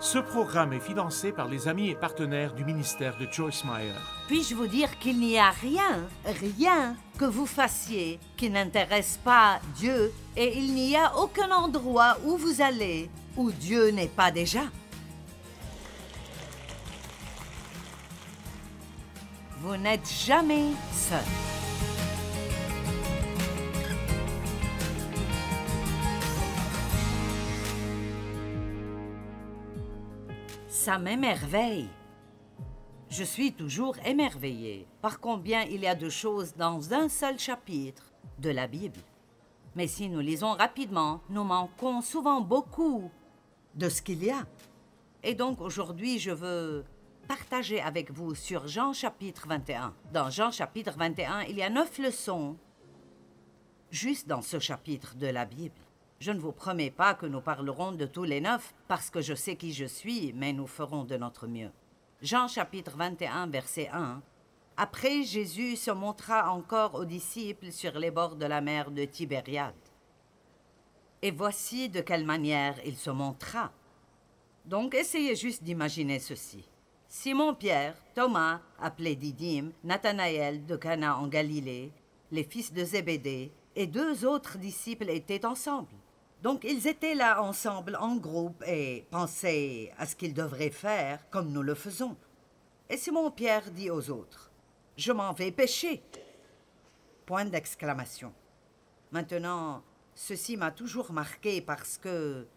Ce programme est financé par les amis et partenaires du ministère de Joyce Meyer. Puis-je vous dire qu'il n'y a rien que vous fassiez qui n'intéresse pas Dieu, et il n'y a aucun endroit où vous allez où Dieu n'est pas déjà. Vous n'êtes jamais seul. Ça m'émerveille. Je suis toujours émerveillée par combien il y a de choses dans un seul chapitre de la Bible. Mais si nous lisons rapidement, nous manquons souvent beaucoup de ce qu'il y a. Et donc aujourd'hui, je veux partager avec vous sur Jean chapitre 21. Dans Jean chapitre 21, il y a 9 leçons juste dans ce chapitre de la Bible. Je ne vous promets pas que nous parlerons de tous les 9 parce que je sais qui je suis, mais nous ferons de notre mieux. Jean chapitre 21, verset 1. Après, Jésus se montra encore aux disciples sur les bords de la mer de Tibériade. Et voici de quelle manière il se montra. Donc, essayez juste d'imaginer ceci. Simon-Pierre, Thomas, appelé Didyme, Nathanaël de Cana en Galilée, les fils de Zébédée et 2 autres disciples étaient ensemble. Donc, ils étaient là ensemble en groupe et pensaient à ce qu'ils devraient faire comme nous le faisons. Et Simon-Pierre dit aux autres, « Je m'en vais pêcher. » Point d'exclamation. Maintenant, ceci m'a toujours marqué parce que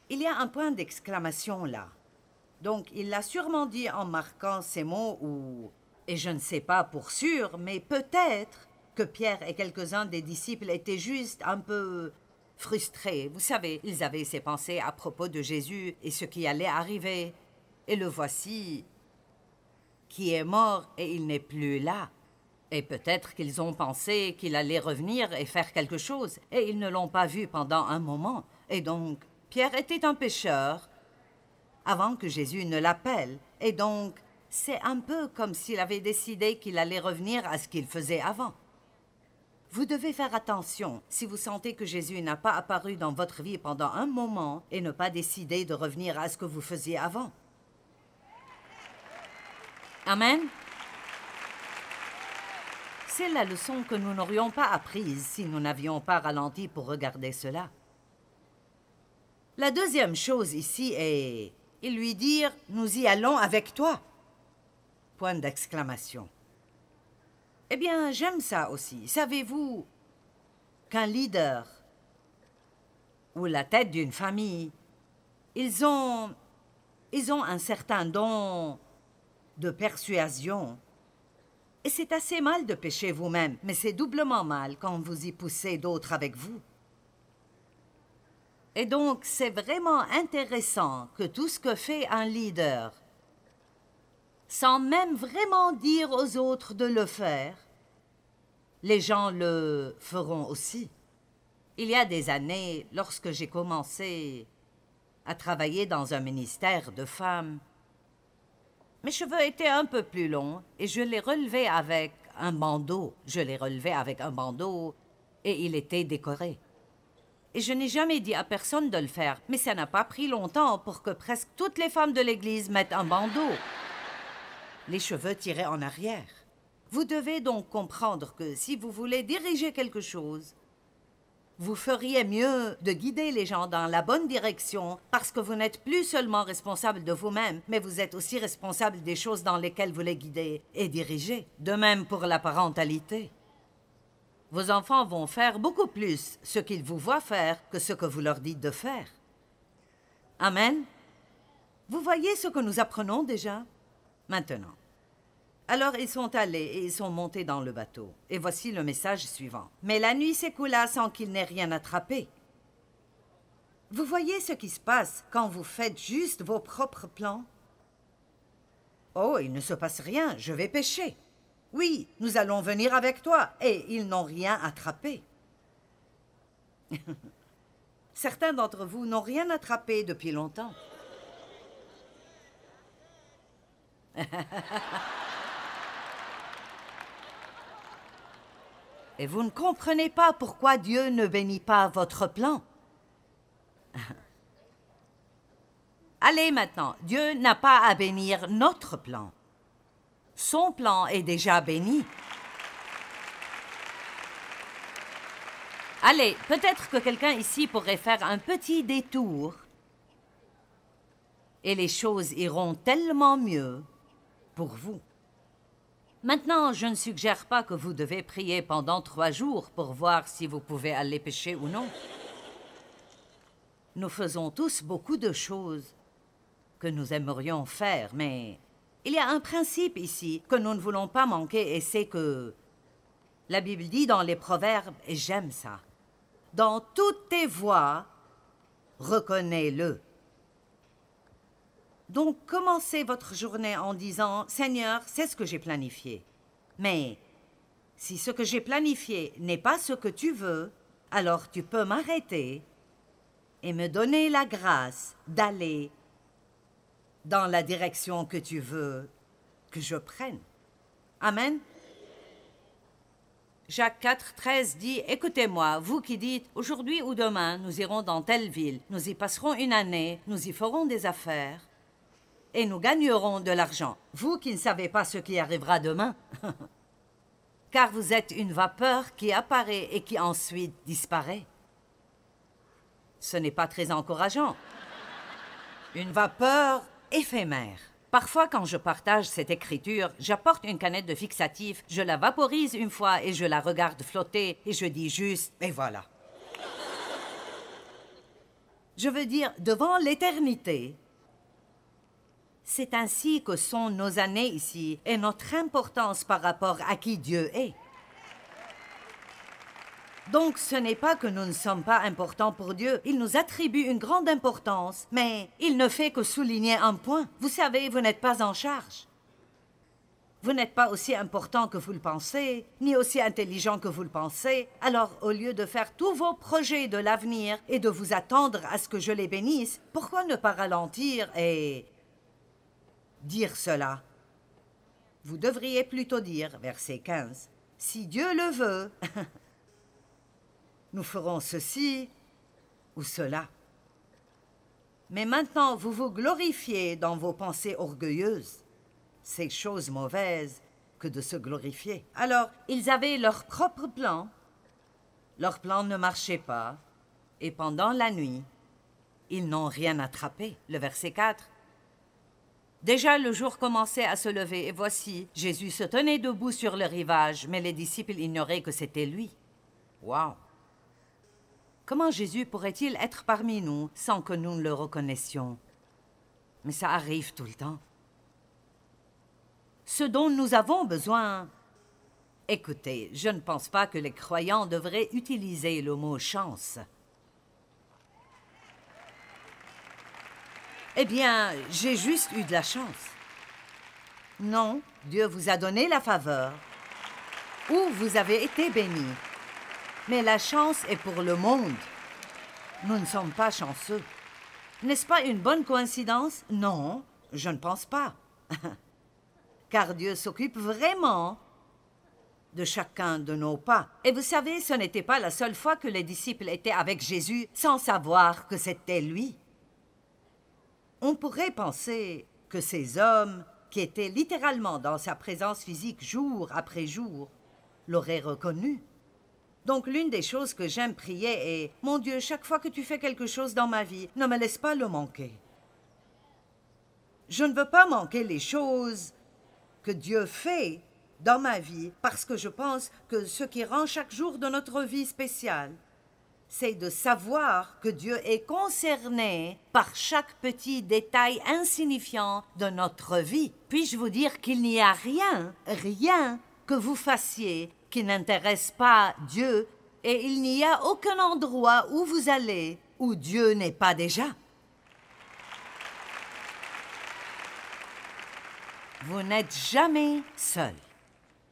il y a un point d'exclamation là. Donc, il l'a sûrement dit en marquant ces mots ou... Et je ne sais pas pour sûr, mais peut-être que Pierre et quelques-uns des disciples étaient juste un peu frustrés. Vous savez, ils avaient ces pensées à propos de Jésus et ce qui allait arriver. Et le voici qui est mort et il n'est plus là. Et peut-être qu'ils ont pensé qu'il allait revenir et faire quelque chose, et ils ne l'ont pas vu pendant un moment. Et donc, Pierre était un pécheur avant que Jésus ne l'appelle. Et donc, c'est un peu comme s'il avait décidé qu'il allait revenir à ce qu'il faisait avant. Vous devez faire attention si vous sentez que Jésus n'a pas apparu dans votre vie pendant un moment et ne pas décider de revenir à ce que vous faisiez avant. Amen. C'est la leçon que nous n'aurions pas apprise si nous n'avions pas ralenti pour regarder cela. La deuxième chose ici est lui dire « Nous y allons avec toi ». Point d'exclamation. Eh bien, j'aime ça aussi. Savez-vous qu'un leader ou la tête d'une famille, ils ont un certain don de persuasion. Et c'est assez mal de pécher vous-même, mais c'est doublement mal quand vous y poussez d'autres avec vous. Et donc, c'est vraiment intéressant que tout ce que fait un leader, sans même vraiment dire aux autres de le faire, les gens le feront aussi. Il y a des années, lorsque j'ai commencé à travailler dans un ministère de femmes, mes cheveux étaient un peu plus longs et je les relevais avec un bandeau. Et il était décoré. Et je n'ai jamais dit à personne de le faire, mais ça n'a pas pris longtemps pour que presque toutes les femmes de l'Église mettent un bandeau. Les cheveux tirés en arrière. Vous devez donc comprendre que si vous voulez diriger quelque chose, vous feriez mieux de guider les gens dans la bonne direction parce que vous n'êtes plus seulement responsable de vous-même, mais vous êtes aussi responsable des choses dans lesquelles vous les guidez et dirigez. De même pour la parentalité. Vos enfants vont faire beaucoup plus ce qu'ils vous voient faire que ce que vous leur dites de faire. Amen. Vous voyez ce que nous apprenons déjà? Maintenant. Alors ils sont allés et ils sont montés dans le bateau. Et voici le message suivant. Mais la nuit s'écoula sans qu'il n'ait rien attrapé. Vous voyez ce qui se passe quand vous faites juste vos propres plans? Oh, il ne se passe rien, je vais pêcher. Oui, nous allons venir avec toi. Et ils n'ont rien attrapé. Certains d'entre vous n'ont rien attrapé depuis longtemps. Et vous ne comprenez pas pourquoi Dieu ne bénit pas votre plan. Allez maintenant, Dieu n'a pas à bénir notre plan. Son plan est déjà béni. Allez, peut-être que quelqu'un ici pourrait faire un petit détour. Et les choses iront tellement mieux pour vous. Maintenant, je ne suggère pas que vous devez prier pendant 3 jours pour voir si vous pouvez aller pécher ou non. Nous faisons tous beaucoup de choses que nous aimerions faire, mais il y a un principe ici que nous ne voulons pas manquer, et c'est que la Bible dit dans les Proverbes, et j'aime ça, « Dans toutes tes voies, reconnais-le. » Donc, commencez votre journée en disant « Seigneur, c'est ce que j'ai planifié. Mais si ce que j'ai planifié n'est pas ce que tu veux, alors tu peux m'arrêter et me donner la grâce d'aller dans la direction que tu veux que je prenne. » Amen. Jacques 4, 13 dit « Écoutez-moi, vous qui dites « Aujourd'hui ou demain, nous irons dans telle ville, nous y passerons une année, nous y ferons des affaires. » Et nous gagnerons de l'argent. Vous qui ne savez pas ce qui arrivera demain. Car vous êtes une vapeur qui apparaît et qui ensuite disparaît. Ce n'est pas très encourageant. Une vapeur éphémère. Parfois, quand je partage cette écriture, j'apporte une canette de fixatif, je la vaporise une fois et je la regarde flotter et je dis juste « et voilà ». Je veux dire, devant l'éternité, c'est ainsi que sont nos années ici et notre importance par rapport à qui Dieu est. Donc, ce n'est pas que nous ne sommes pas importants pour Dieu. Il nous attribue une grande importance, mais il ne fait que souligner un point. Vous savez, vous n'êtes pas en charge. Vous n'êtes pas aussi important que vous le pensez, ni aussi intelligent que vous le pensez. Alors, au lieu de faire tous vos projets de l'avenir et de vous attendre à ce que je les bénisse, pourquoi ne pas ralentir et dire cela? Vous devriez plutôt dire, verset 15, « Si Dieu le veut, nous ferons ceci ou cela. » Mais maintenant, vous vous glorifiez dans vos pensées orgueilleuses. C'est chose mauvaise que de se glorifier. Alors, ils avaient leur propre plan. Leur plan ne marchait pas. Et pendant la nuit, ils n'ont rien attrapé. Le verset 4. Déjà, le jour commençait à se lever, et voici, Jésus se tenait debout sur le rivage, mais les disciples ignoraient que c'était lui. Wow! Comment Jésus pourrait-il être parmi nous sans que nous ne le reconnaissions? Mais ça arrive tout le temps. Ce dont nous avons besoin... Écoutez, je ne pense pas que les croyants devraient utiliser le mot « chance ». Eh bien, j'ai juste eu de la chance. Non, Dieu vous a donné la faveur, ou vous avez été béni. Mais la chance est pour le monde. Nous ne sommes pas chanceux. N'est-ce pas une bonne coïncidence? Non, je ne pense pas. Car Dieu s'occupe vraiment de chacun de nos pas. Et vous savez, ce n'était pas la seule fois que les disciples étaient avec Jésus sans savoir que c'était lui. On pourrait penser que ces hommes, qui étaient littéralement dans sa présence physique jour après jour, l'auraient reconnu. Donc l'une des choses que j'aime prier est « Mon Dieu, chaque fois que tu fais quelque chose dans ma vie, ne me laisse pas le manquer. » Je ne veux pas manquer les choses que Dieu fait dans ma vie parce que je pense que ce qui rend chaque jour de notre vie spécial, c'est de savoir que Dieu est concerné par chaque petit détail insignifiant de notre vie. Puis-je vous dire qu'il n'y a rien que vous fassiez qui n'intéresse pas Dieu, et il n'y a aucun endroit où vous allez où Dieu n'est pas déjà. Vous n'êtes jamais seul.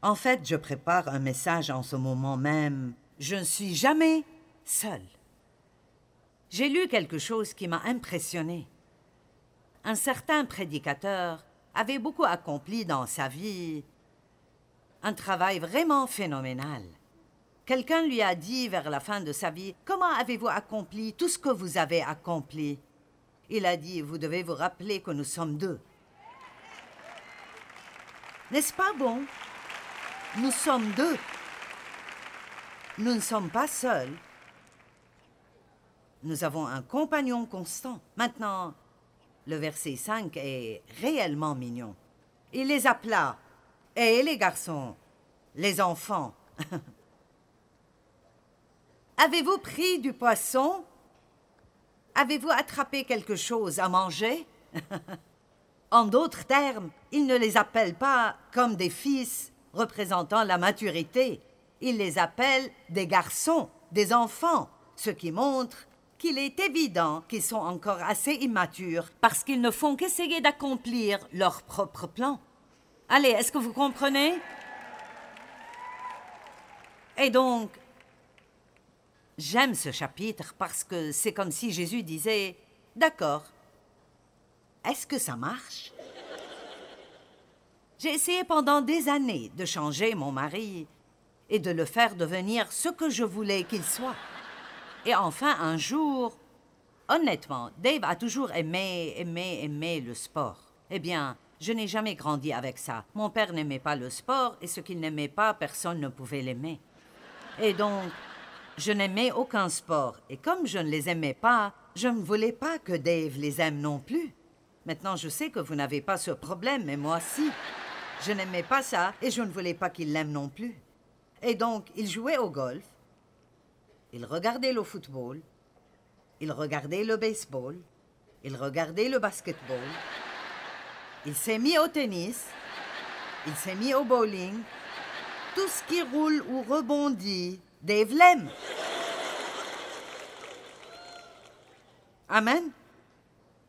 En fait, je prépare un message en ce moment même. Je ne suis jamais seul. J'ai lu quelque chose qui m'a impressionné. Un certain prédicateur avait beaucoup accompli dans sa vie, un travail vraiment phénoménal. Quelqu'un lui a dit vers la fin de sa vie « Comment avez-vous accompli tout ce que vous avez accompli ?» Il a dit, vous devez vous rappeler que nous sommes deux. N'est-ce pas bon? Nous sommes deux. Nous ne sommes pas seuls. Nous avons un compagnon constant. Maintenant, le verset 5 est réellement mignon. Il les appela. Et les garçons, les enfants. Avez-vous pris du poisson? Avez-vous attrapé quelque chose à manger? En d'autres termes, il ne les appelle pas comme des fils représentant la maturité. Il les appelle des garçons, des enfants, ce qui montre qu'il est évident qu'ils sont encore assez immatures parce qu'ils ne font qu'essayer d'accomplir leur propre plan. Allez, est-ce que vous comprenez? Et donc, j'aime ce chapitre parce que c'est comme si Jésus disait « D'accord, est-ce que ça marche? » J'ai essayé pendant des années de changer mon mari et de le faire devenir ce que je voulais qu'il soit. Et enfin, un jour, honnêtement, Dave a toujours aimé le sport. Eh bien, je n'ai jamais grandi avec ça. Mon père n'aimait pas le sport et ce qu'il n'aimait pas, personne ne pouvait l'aimer. Et donc, je n'aimais aucun sport. Et comme je ne les aimais pas, je ne voulais pas que Dave les aime non plus. Maintenant, je sais que vous n'avez pas ce problème, mais moi, si. Je n'aimais pas ça et je ne voulais pas qu'il l'aime non plus. Et donc, il jouait au golf. Il regardait le football. Il regardait le baseball. Il regardait le basketball. Il s'est mis au tennis. Il s'est mis au bowling. Tout ce qui roule ou rebondit, Dave l'aime. Amen.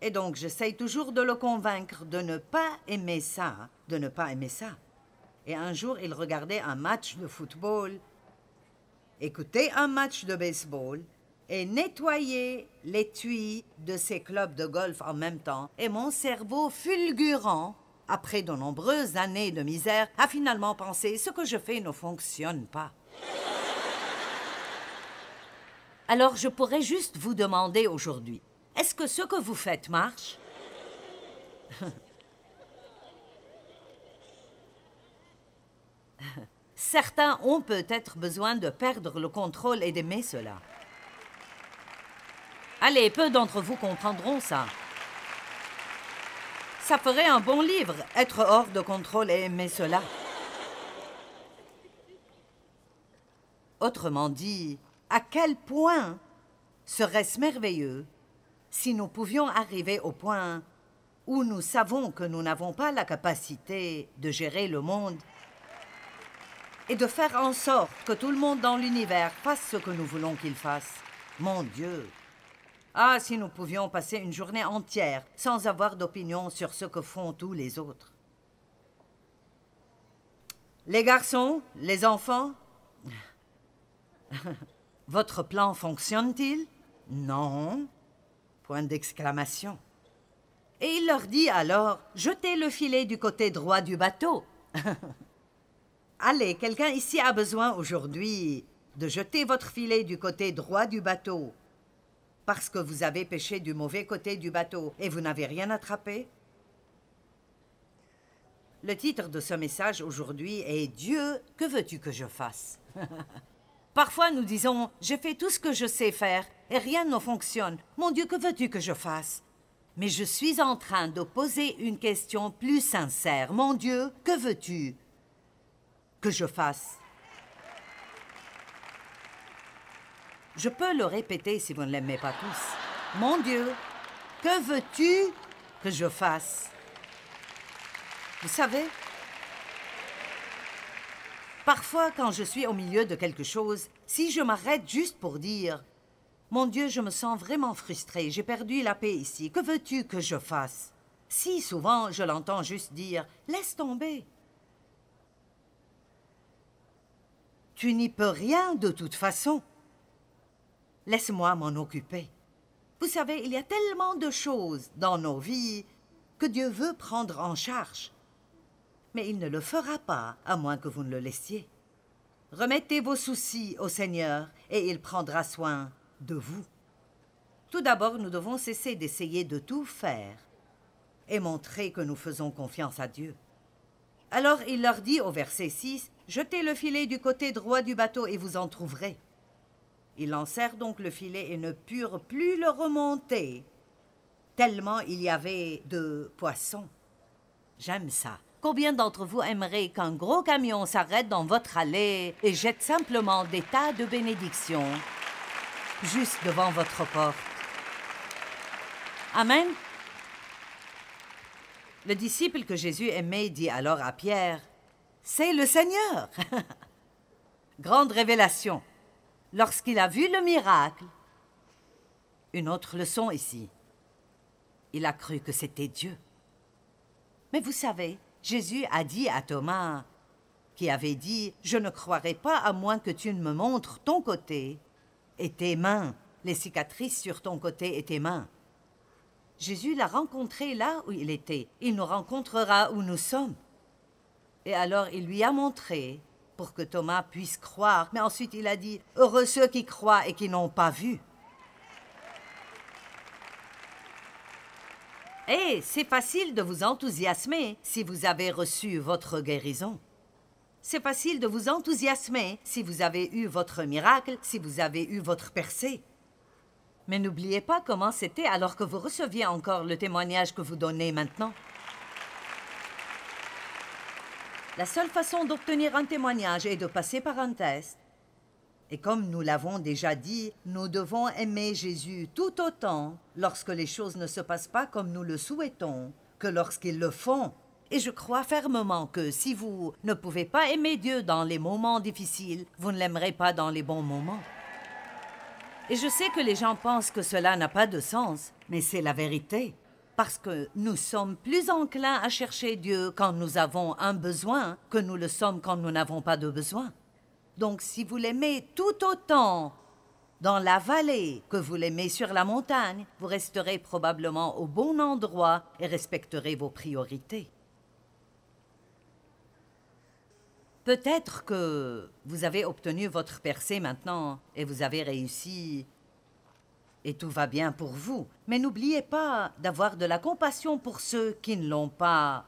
Et donc, j'essaye toujours de le convaincre de ne pas aimer ça, de ne pas aimer ça. Et un jour, il regardait un match de football, écoutait un match de baseball et nettoyait l'étui de ses clubs de golf en même temps. Et mon cerveau fulgurant, après de nombreuses années de misère, a finalement pensé « ce que je fais ne fonctionne pas ». Alors, je pourrais juste vous demander aujourd'hui, est-ce que ce que vous faites marche? Certains ont peut-être besoin de perdre le contrôle et d'aimer cela. Allez, peu d'entre vous comprendront ça. Ça ferait un bon livre, être hors de contrôle et aimer cela. Autrement dit, à quel point serait-ce merveilleux si nous pouvions arriver au point où nous savons que nous n'avons pas la capacité de gérer le monde et de faire en sorte que tout le monde dans l'univers fasse ce que nous voulons qu'il fasse. Mon Dieu! Ah, si nous pouvions passer une journée entière sans avoir d'opinion sur ce que font tous les autres. Les garçons, les enfants, votre plan fonctionne-t-il? Non. Point d'exclamation. Et il leur dit alors, jetez le filet du côté droit du bateau. Allez, quelqu'un ici a besoin aujourd'hui de jeter votre filet du côté droit du bateau parce que vous avez pêché du mauvais côté du bateau et vous n'avez rien attrapé? Le titre de ce message aujourd'hui est « Dieu, que veux-tu que je fasse ?» Parfois, nous disons « J'ai fait tout ce que je sais faire et rien ne fonctionne. Mon Dieu, que veux-tu que je fasse ?» Mais je suis en train de poser une question plus sincère. « Mon Dieu, que veux-tu que je fasse ?» Je peux le répéter si vous ne l'aimez pas tous. « Mon Dieu, que veux-tu que je fasse ?» Vous savez, parfois, quand je suis au milieu de quelque chose, si je m'arrête juste pour dire « Mon Dieu, je me sens vraiment frustrée, j'ai perdu la paix ici, que veux-tu que je fasse ?» Si souvent, je l'entends juste dire « Laisse tomber. Tu n'y peux rien de toute façon. Laisse-moi m'en occuper. » Vous savez, il y a tellement de choses dans nos vies que Dieu veut prendre en charge. Mais il ne le fera pas, à moins que vous ne le laissiez. Remettez vos soucis au Seigneur et il prendra soin de vous. Tout d'abord, nous devons cesser d'essayer de tout faire et montrer que nous faisons confiance à Dieu. Alors il leur dit au verset 6, « Jetez le filet du côté droit du bateau et vous en trouverez. » Ils lancèrent donc le filet et ne purent plus le remonter, tellement il y avait de poissons. J'aime ça. Combien d'entre vous aimeraient qu'un gros camion s'arrête dans votre allée et jette simplement des tas de bénédictions juste devant votre porte? Amen. Le disciple que Jésus aimait dit alors à Pierre, « C'est le Seigneur !» Grande révélation. Lorsqu'il a vu le miracle, une autre leçon ici. Il a cru que c'était Dieu. Mais vous savez, Jésus a dit à Thomas, qui avait dit, « Je ne croirai pas à moins que tu ne me montres ton côté et tes mains, les cicatrices sur ton côté et tes mains. » Jésus l'a rencontré là où il était. Il nous rencontrera où nous sommes. Et alors il lui a montré pour que Thomas puisse croire. Mais ensuite il a dit, « Heureux ceux qui croient et qui n'ont pas vu. » Et c'est facile de vous enthousiasmer si vous avez reçu votre guérison. C'est facile de vous enthousiasmer si vous avez eu votre miracle, si vous avez eu votre percée. Mais n'oubliez pas comment c'était alors que vous receviez encore le témoignage que vous donnez maintenant. La seule façon d'obtenir un témoignage est de passer par un test. Et comme nous l'avons déjà dit, nous devons aimer Jésus tout autant lorsque les choses ne se passent pas comme nous le souhaitons que lorsqu'ils le font. Et je crois fermement que si vous ne pouvez pas aimer Dieu dans les moments difficiles, vous ne l'aimerez pas dans les bons moments. Et je sais que les gens pensent que cela n'a pas de sens, mais c'est la vérité. Parce que nous sommes plus enclins à chercher Dieu quand nous avons un besoin que nous le sommes quand nous n'avons pas de besoin. Donc si vous l'aimez tout autant dans la vallée que vous l'aimez sur la montagne, vous resterez probablement au bon endroit et respecterez vos priorités. Peut-être que vous avez obtenu votre percée maintenant et vous avez réussi et tout va bien pour vous. Mais n'oubliez pas d'avoir de la compassion pour ceux qui ne l'ont pas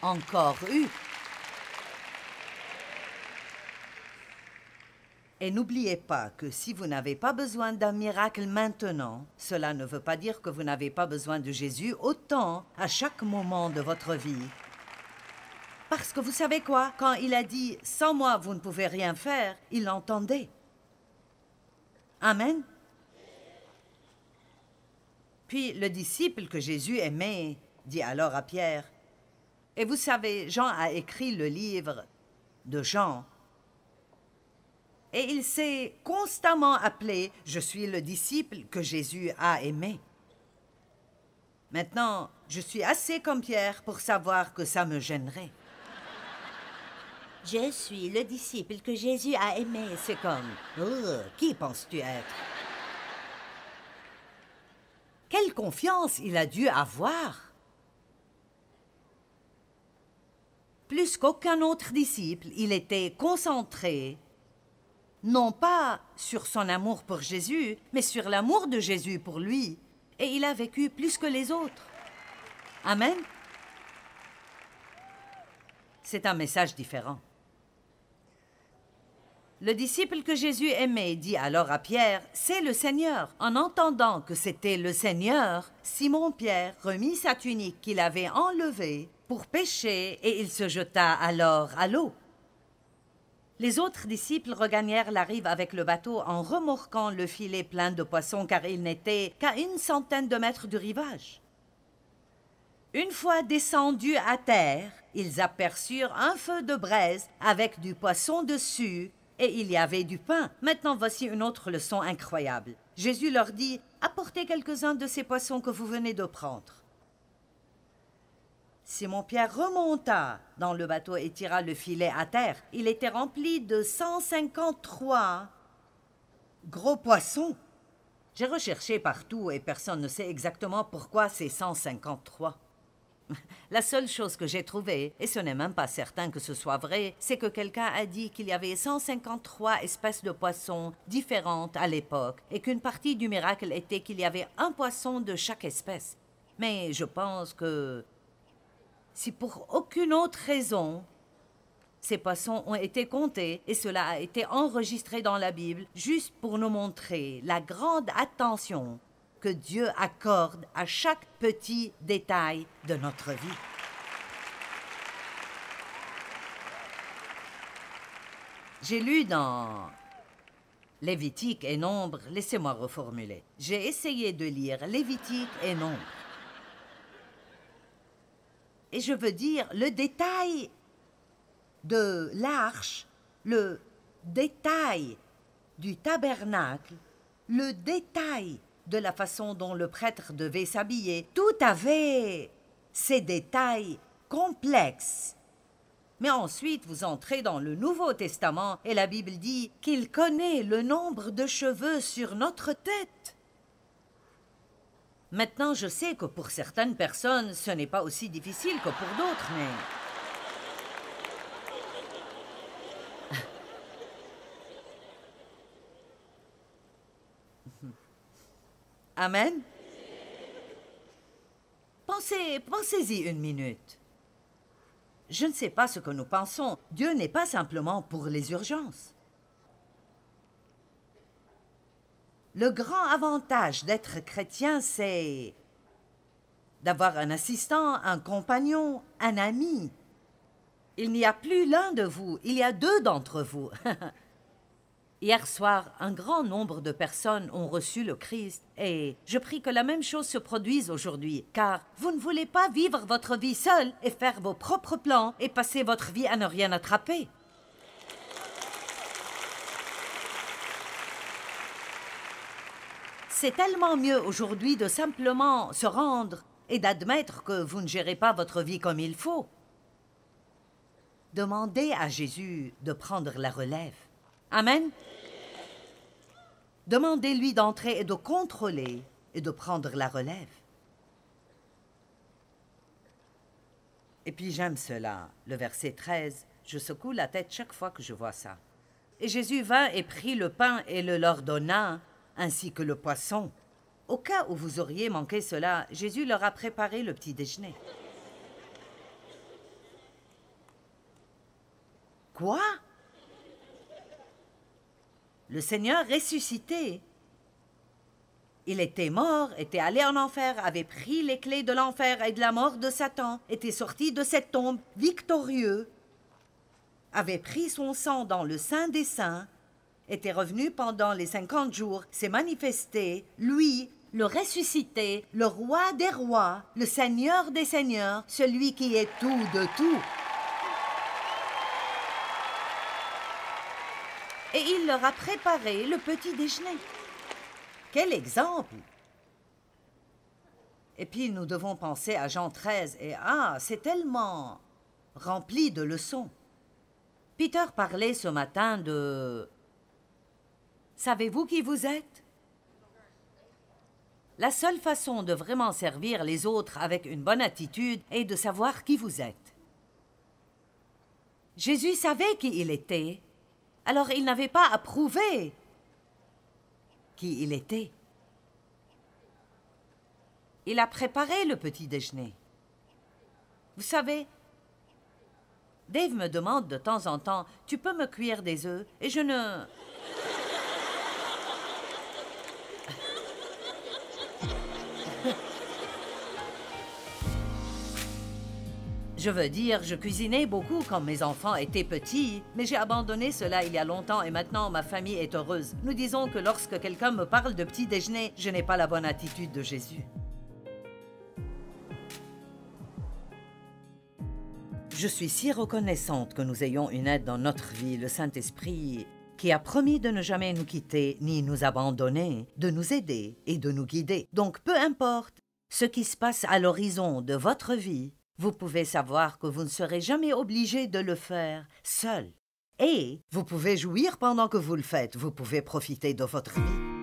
encore eu. Et n'oubliez pas que si vous n'avez pas besoin d'un miracle maintenant, cela ne veut pas dire que vous n'avez pas besoin de Jésus autant à chaque moment de votre vie. Parce que vous savez quoi? Quand il a dit « Sans moi, vous ne pouvez rien faire », il l'entendait. Amen. Puis le disciple que Jésus aimait dit alors à Pierre, « Et vous savez, Jean a écrit le livre de Jean. Et il s'est constamment appelé « Je suis le disciple que Jésus a aimé ». Maintenant, je suis assez comme Pierre pour savoir que ça me gênerait. Je suis le disciple que Jésus a aimé. C'est comme, qui penses-tu être? Quelle confiance il a dû avoir! Plus qu'aucun autre disciple, il était concentré, non pas sur son amour pour Jésus, mais sur l'amour de Jésus pour lui. Et il a vécu plus que les autres. Amen. C'est un message différent. Le disciple que Jésus aimait dit alors à Pierre, « C'est le Seigneur. » En entendant que c'était le Seigneur, Simon-Pierre remit sa tunique qu'il avait enlevée pour pêcher et il se jeta alors à l'eau. Les autres disciples regagnèrent la rive avec le bateau en remorquant le filet plein de poissons car ils n'étaient qu'à 100 de mètres du rivage. Une fois descendus à terre, ils aperçurent un feu de braise avec du poisson dessus et il y avait du pain. Maintenant, voici une autre leçon incroyable. Jésus leur dit, « Apportez quelques-uns de ces poissons que vous venez de prendre. » Simon-Pierre remonta dans le bateau et tira le filet à terre. Il était rempli de 153 gros poissons. J'ai recherché partout et personne ne sait exactement pourquoi c'est 153. La seule chose que j'ai trouvée, et ce n'est même pas certain que ce soit vrai, c'est que quelqu'un a dit qu'il y avait 153 espèces de poissons différentes à l'époque et qu'une partie du miracle était qu'il y avait un poisson de chaque espèce. Mais je pense que si pour aucune autre raison, ces poissons ont été comptés et cela a été enregistré dans la Bible juste pour nous montrer la grande attention que Dieu accorde à chaque petit détail de notre vie. J'ai lu dans Lévitique et Nombre, laissez-moi reformuler. J'ai essayé de lire Lévitique et Nombre. Et je veux dire, le détail de l'arche, le détail du tabernacle, le détail de la façon dont le prêtre devait s'habiller, tout avait ces détails complexes. Mais ensuite, vous entrez dans le Nouveau Testament et la Bible dit qu'il connaît le nombre de cheveux sur notre tête. Maintenant, je sais que pour certaines personnes, ce n'est pas aussi difficile que pour d'autres, mais... Amen. Pensez-y une minute. Je ne sais pas ce que nous pensons. Dieu n'est pas simplement pour les urgences. Le grand avantage d'être chrétien, c'est d'avoir un assistant, un compagnon, un ami. Il n'y a plus l'un de vous, il y a deux d'entre vous. Hier soir, un grand nombre de personnes ont reçu le Christ et je prie que la même chose se produise aujourd'hui, car vous ne voulez pas vivre votre vie seule et faire vos propres plans et passer votre vie à ne rien attraper. C'est tellement mieux aujourd'hui de simplement se rendre et d'admettre que vous ne gérez pas votre vie comme il faut. Demandez à Jésus de prendre la relève. Amen. Demandez-lui d'entrer et de contrôler et de prendre la relève. Et puis j'aime cela, le verset 13. Je secoue la tête chaque fois que je vois ça. Et Jésus vint et prit le pain et le leur donna, ainsi que le poisson. Au cas où vous auriez manqué cela, Jésus leur a préparé le petit déjeuner. Quoi? Le Seigneur ressuscité. Il était mort, était allé en enfer, avait pris les clés de l'enfer et de la mort de Satan, était sorti de cette tombe victorieux, avait pris son sang dans le Saint des Saints, était revenu pendant les 50 jours, s'est manifesté, lui, le ressuscité, le roi des rois, le Seigneur des seigneurs, celui qui est tout de tout. Et il leur a préparé le petit déjeuner. Quel exemple! Et puis nous devons penser à Jean 13 et c'est tellement rempli de leçons. Peter parlait ce matin de... Savez-vous qui vous êtes? La seule façon de vraiment servir les autres avec une bonne attitude est de savoir qui vous êtes. Jésus savait qui il était. Alors il n'avait pas à prouver qui il était. Il a préparé le petit déjeuner. Vous savez, Dave me demande de temps en temps, « Tu peux me cuire des œufs? » Et je ne... Je veux dire, je cuisinais beaucoup quand mes enfants étaient petits, mais j'ai abandonné cela il y a longtemps et maintenant ma famille est heureuse. Nous disons que lorsque quelqu'un me parle de petit déjeuner, je n'ai pas la bonne attitude de Jésus. Je suis si reconnaissante que nous ayons une aide dans notre vie, le Saint-Esprit, qui a promis de ne jamais nous quitter ni nous abandonner, de nous aider et de nous guider. Donc peu importe ce qui se passe à l'horizon de votre vie, vous pouvez savoir que vous ne serez jamais obligé de le faire seul. Et vous pouvez jouir pendant que vous le faites. Vous pouvez profiter de votre vie.